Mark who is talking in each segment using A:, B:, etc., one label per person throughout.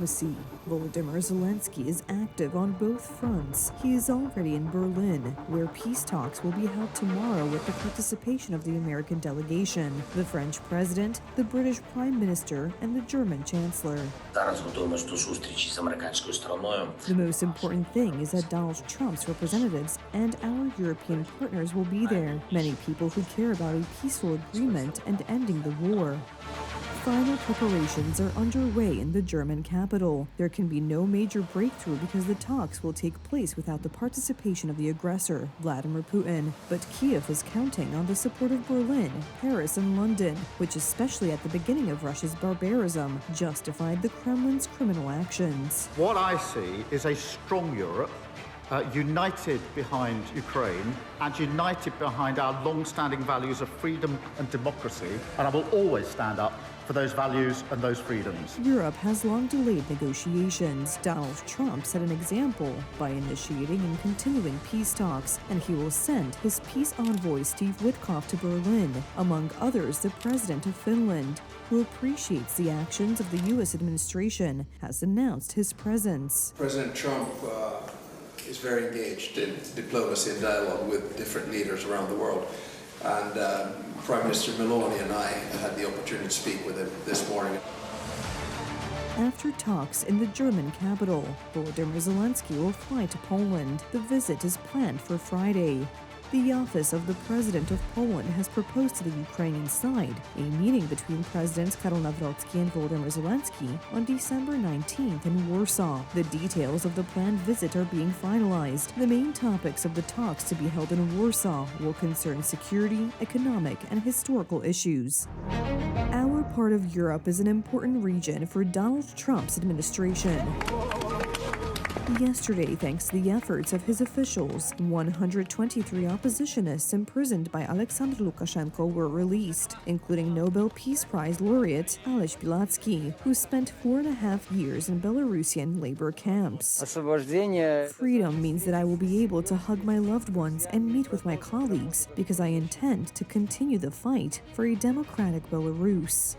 A: diplomacy. Volodymyr Zelensky is active on both fronts. He is already in Berlin, where peace talks will be held tomorrow with the participation of the American delegation, the French president, the British prime minister, and the German chancellor. The most important thing is that Donald Trump's representatives and our European partners will be there. Many people who care about a peaceful agreement and ending the war. Final preparations are underway in the German capital. There can be no major breakthrough because the talks will take place without the participation of the aggressor, Vladimir Putin. But Kiev is counting on the support of Berlin, Paris, and London, which, especially at the beginning of Russia's barbarism, justified the Kremlin's criminal actions.
B: What I see is a strong Europe, united behind Ukraine and united behind our long-standing values of freedom and democracy, and I will always stand up for those values and those freedoms.
A: Europe has long delayed negotiations. Donald Trump set an example by initiating and continuing peace talks, and he will send his peace envoy Steve Witkoff to Berlin, among others the president of Finland, who appreciates the actions of the U.S. administration, has announced his presence.
C: President Trump is very engaged in diplomacy and dialogue with different leaders around the world. And Prime Minister Meloni and I had the opportunity to speak with him this morning.
A: After talks in the German capital, Volodymyr Zelensky will fly to Poland. The visit is planned for Friday. The office of the President of Poland has proposed to the Ukrainian side a meeting between Presidents Karol Nawrocki and Volodymyr Zelensky on December 19th in Warsaw. The details of the planned visit are being finalized. The main topics of the talks to be held in Warsaw will concern security, economic, and historical issues. Our part of Europe is an important region for Donald Trump's administration. Yesterday, thanks to the efforts of his officials, 123 oppositionists imprisoned by Alexander Lukashenko were released, including Nobel Peace Prize laureate Ales Bialatski, who spent 4.5 years in Belarusian labor camps. Freedom means that I will be able to hug my loved ones and meet with my colleagues, because I intend to continue the fight for a democratic Belarus.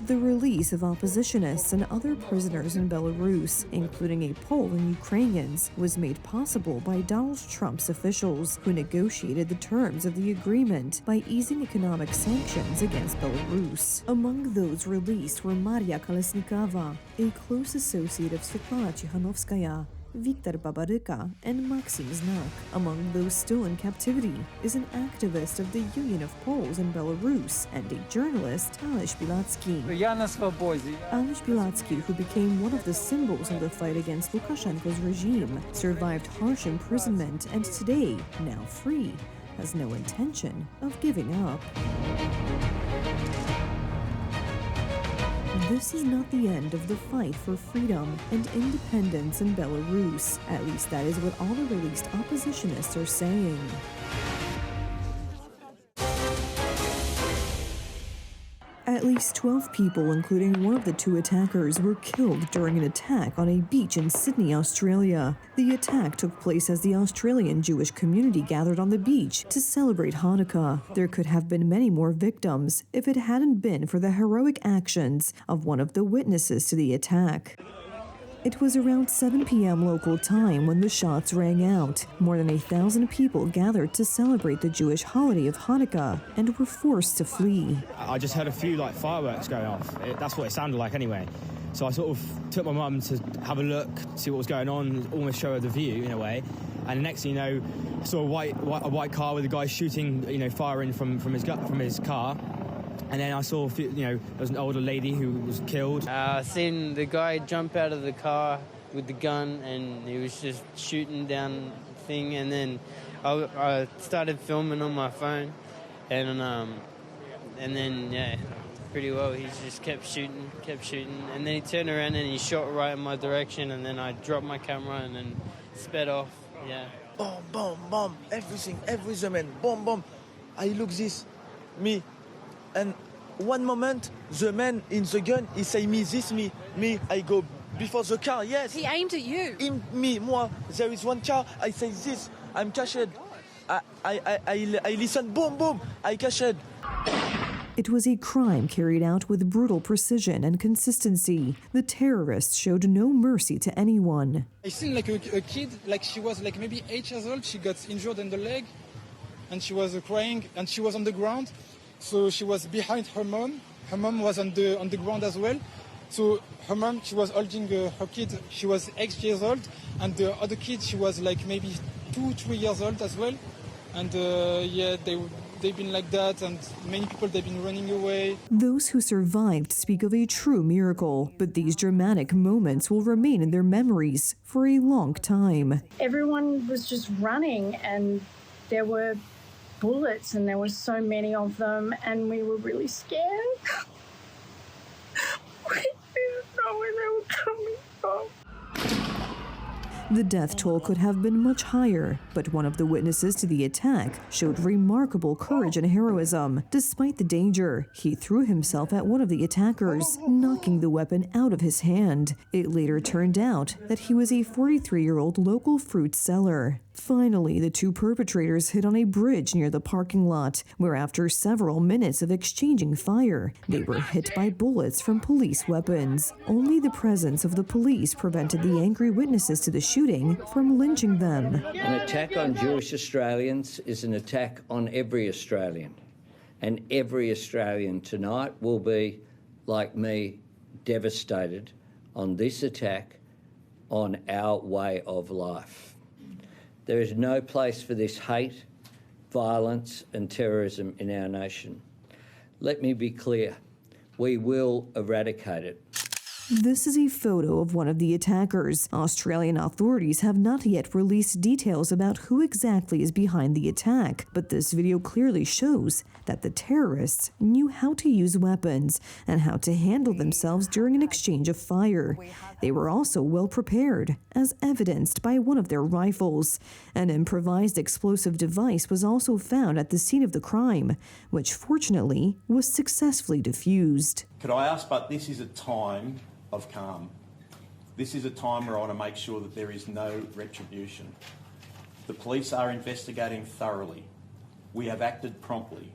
A: The release of oppositionists and other prisoners in Belarus, including a Pole and Ukrainians, was made possible by Donald Trump's officials, who negotiated the terms of the agreement by easing economic sanctions against Belarus. Among those released were Maria Kolesnikova, a close associate of Svetlana Tikhanovskaya, Viktor Babaryka, and Maxim Znak. Among those still in captivity is an activist of the Union of Poles in Belarus and a journalist, Ales Bialatski. Ales Bialatski, who became one of the symbols of the fight against Lukashenko's regime, survived harsh imprisonment and today, now free, has no intention of giving up. This is not the end of the fight for freedom and independence in Belarus. At least that is what all the released oppositionists are saying. At least 12 people, including one of the two attackers, were killed during an attack on a beach in Sydney, Australia. The attack took place as the Australian Jewish community gathered on the beach to celebrate Hanukkah. There could have been many more victims if it hadn't been for the heroic actions of one of the witnesses to the attack. It was around 7 p.m. local time when the shots rang out. More than 1,000 people gathered to celebrate the Jewish holiday of Hanukkah and were forced to flee.
D: I just heard a few fireworks going off. That's what it sounded like anyway. So I sort of took my mum to have a look, see what was going on, almost show her the view in a way. And the next thing you know, I saw a white car with a guy shooting, firing from his car. And then I saw, there was an older lady who was killed.
E: I seen the guy jump out of the car with the gun, and he was just shooting down the thing. And then I started filming on my phone, and then pretty well he just kept shooting, and then he turned around and he shot right in my direction, and then I dropped my camera and then sped off. Yeah.
F: Boom, boom, boom, everything, man, boom, boom. I look this, me. And one moment, the man in the gun, he say me, I go before the car, yes.
G: He aimed at you?
F: Moi, there is one car, I say this, I'm cashed. I listen, boom, boom, I cashed.
A: It was a crime carried out with brutal precision and consistency. The terrorists showed no mercy to anyone.
G: I seen like a kid, like she was like maybe 8 years old. She got injured in the leg, and she was crying, and she was on the ground. So she was behind her mom. Her mom was on the ground as well. So her mom, she was holding her kid. She was 8 years old, and the other kid, she was like maybe 2-3 years old as well. And yeah, they've been like that, and many people, they've been running away.
A: Those who survived speak of a true miracle, but these dramatic moments will remain in their memories for a long time.
H: Everyone was just running, and there were bullets, and there were so many of them, and we were really scared. We didn't know where they were coming from. The death toll could have been much higher, but one of the witnesses to the attack showed remarkable courage and heroism. Despite the danger, he threw himself at one of the attackers, knocking the weapon out of his hand. It later turned out that he was a 43-year-old local fruit seller. Finally, the two perpetrators hid on a bridge near the parking lot, where after several minutes of exchanging fire, they were hit by bullets from police weapons. Only the presence of the police prevented the angry witnesses to the shooting from lynching them.
I: An attack on Jewish Australians is an attack on every Australian. And every Australian tonight will be, like me, devastated on this attack on our way of life. There is no place for this hate, violence and terrorism in our nation. Let me be clear, we will eradicate it.
A: This is a photo of one of the attackers. Australian authorities have not yet released details about who exactly is behind the attack, but this video clearly shows that the terrorists knew how to use weapons and how to handle themselves during an exchange of fire. They were also well prepared, as evidenced by one of their rifles. An improvised explosive device was also found at the scene of the crime, which fortunately was successfully defused.
J: Could I ask, but this is a time of calm. This is a time where I want to make sure that there is no retribution. The police are investigating thoroughly. We have acted promptly.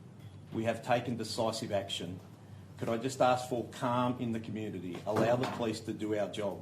J: We have taken decisive action. Could I just ask for calm in the community? Allow the police to do our job.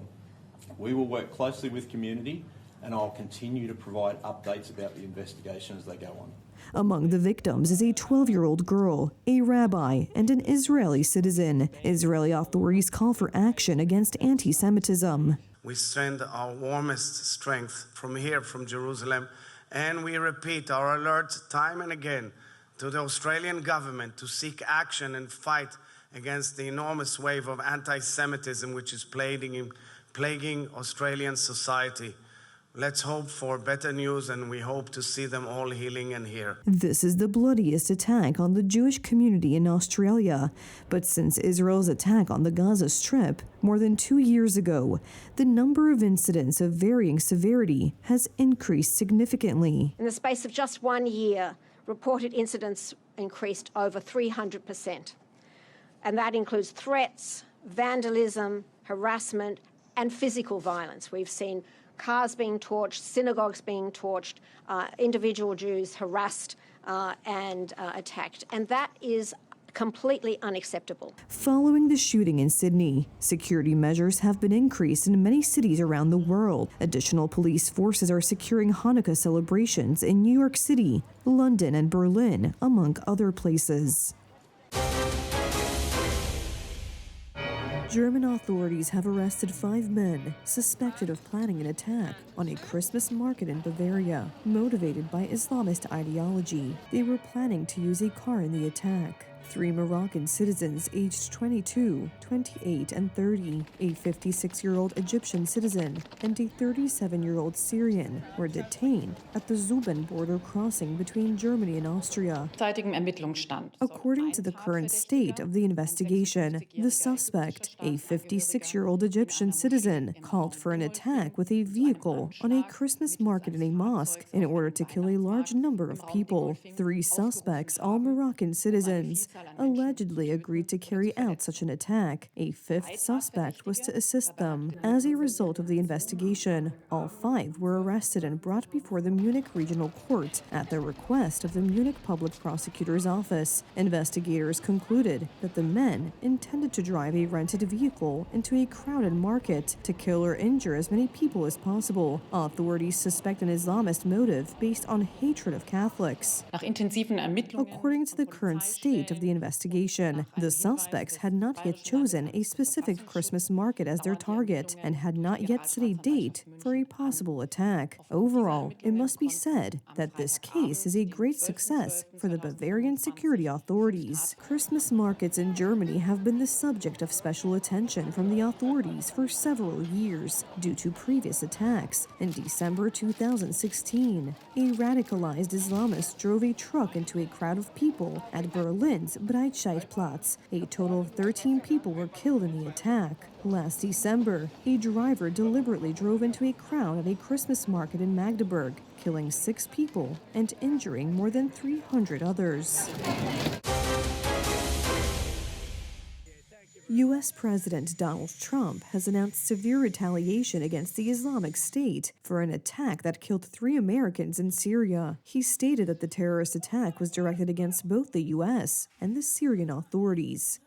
J: We will work closely with community, and I'll continue to provide updates about the investigation as they go on.
A: Among the victims is a 12-year-old girl, a rabbi, and an Israeli citizen. Israeli authorities call for action against anti-Semitism.
K: We send our warmest strength from here, from Jerusalem, and we repeat our alert time and again to the Australian government to seek action and fight against the enormous wave of anti-Semitism which is plaguing Australian society. Let's hope for better news, and we hope to see them all healing and here.
A: This is the bloodiest attack on the Jewish community in Australia. But since Israel's attack on the Gaza Strip more than 2 years ago, the number of incidents of varying severity has increased significantly.
L: In the space of just 1 year, reported incidents increased over 300%. And that includes threats, vandalism, harassment, and physical violence. We've seen cars being torched, synagogues being torched, individual Jews harassed and attacked. And that is completely unacceptable.
A: Following the shooting in Sydney, security measures have been increased in many cities around the world. Additional police forces are securing Hanukkah celebrations in New York City, London, and Berlin, among other places. German authorities have arrested 5 men suspected of planning an attack on a Christmas market in Bavaria, motivated by Islamist ideology. They were planning to use a car in the attack. 3 Moroccan citizens aged 22, 28, and 30, a 56-year-old Egyptian citizen, and a 37-year-old Syrian were detained at the Zuben border crossing between Germany and Austria. According to the current state of the investigation, the suspect, a 56-year-old Egyptian citizen, called for an attack with a vehicle on a Christmas market in a mosque in order to kill a large number of people. 3 suspects, all Moroccan citizens, allegedly agreed to carry out such an attack. A fifth suspect was to assist them. As a result of the investigation, all 5 were arrested and brought before the Munich Regional Court at the request of the Munich Public Prosecutor's Office. Investigators concluded that the men intended to drive a rented vehicle into a crowded market to kill or injure as many people as possible. Authorities suspect an Islamist motive based on hatred of Catholics. According to the current state of the investigation, the suspects had not yet chosen a specific Christmas market as their target and had not yet set a date for a possible attack. Overall, it must be said that this case is a great success for the Bavarian security authorities. Christmas markets in Germany have been the subject of special attention from the authorities for several years due to previous attacks. In December 2016, a radicalized Islamist drove a truck into a crowd of people at Berlin's Breitscheidplatz. A total of 13 people were killed in the attack. Last December, a driver deliberately drove into a crowd at a Christmas market in Magdeburg, killing 6 people and injuring more than 300 others. U.S. President Donald Trump has announced severe retaliation against the Islamic State for an attack that killed 3 Americans in Syria. He stated that the terrorist attack was directed against both the U.S. and the Syrian authorities.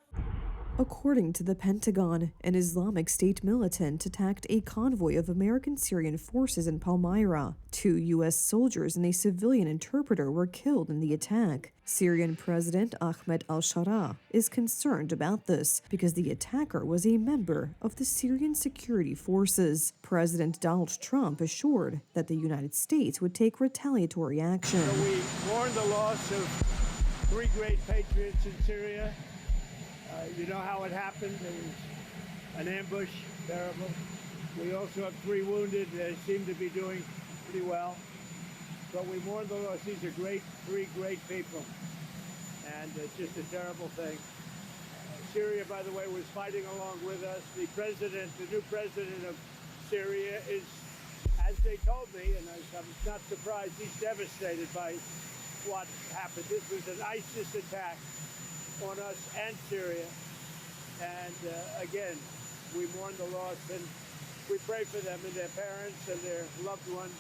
A: According to the Pentagon, an Islamic State militant attacked a convoy of American-Syrian forces in Palmyra. 2 U.S. soldiers and a civilian interpreter were killed in the attack. Syrian President Ahmed al-Shara is concerned about this because the attacker was a member of the Syrian security forces. President Donald Trump assured that the United States would take retaliatory action.
M: So we mourn the loss of 3 great patriots in Syria. You know how it happened. It was an ambush, terrible. We also have 3 wounded. They seem to be doing pretty well. But we mourn the loss. These are 3 great people. And it's just a terrible thing. Syria, by the way, was fighting along with us. The new president of Syria is, as they told me, and I'm not surprised, he's devastated by what happened. This was an ISIS attack on us and Syria. And again, we mourn the loss and we pray for them and their parents and their loved ones.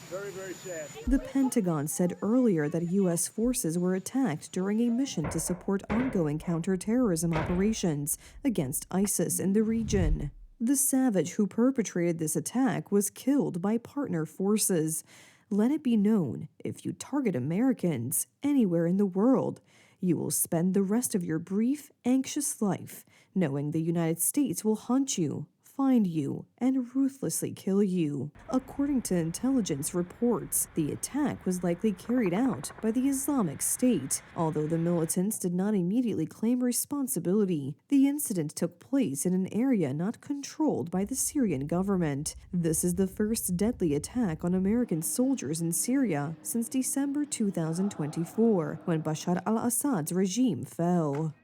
M: Very, very sad.
A: The Pentagon said earlier that U.S. forces were attacked during a mission to support ongoing counterterrorism operations against ISIS in the region. The savage who perpetrated this attack was killed by partner forces. Let it be known, if you target Americans anywhere in the world, you will spend the rest of your brief, anxious life knowing the United States will hunt you, find you, and ruthlessly kill you. According to intelligence reports, the attack was likely carried out by the Islamic State. Although the militants did not immediately claim responsibility, the incident took place in an area not controlled by the Syrian government. This is the first deadly attack on American soldiers in Syria since December 2024, when Bashar al-Assad's regime fell.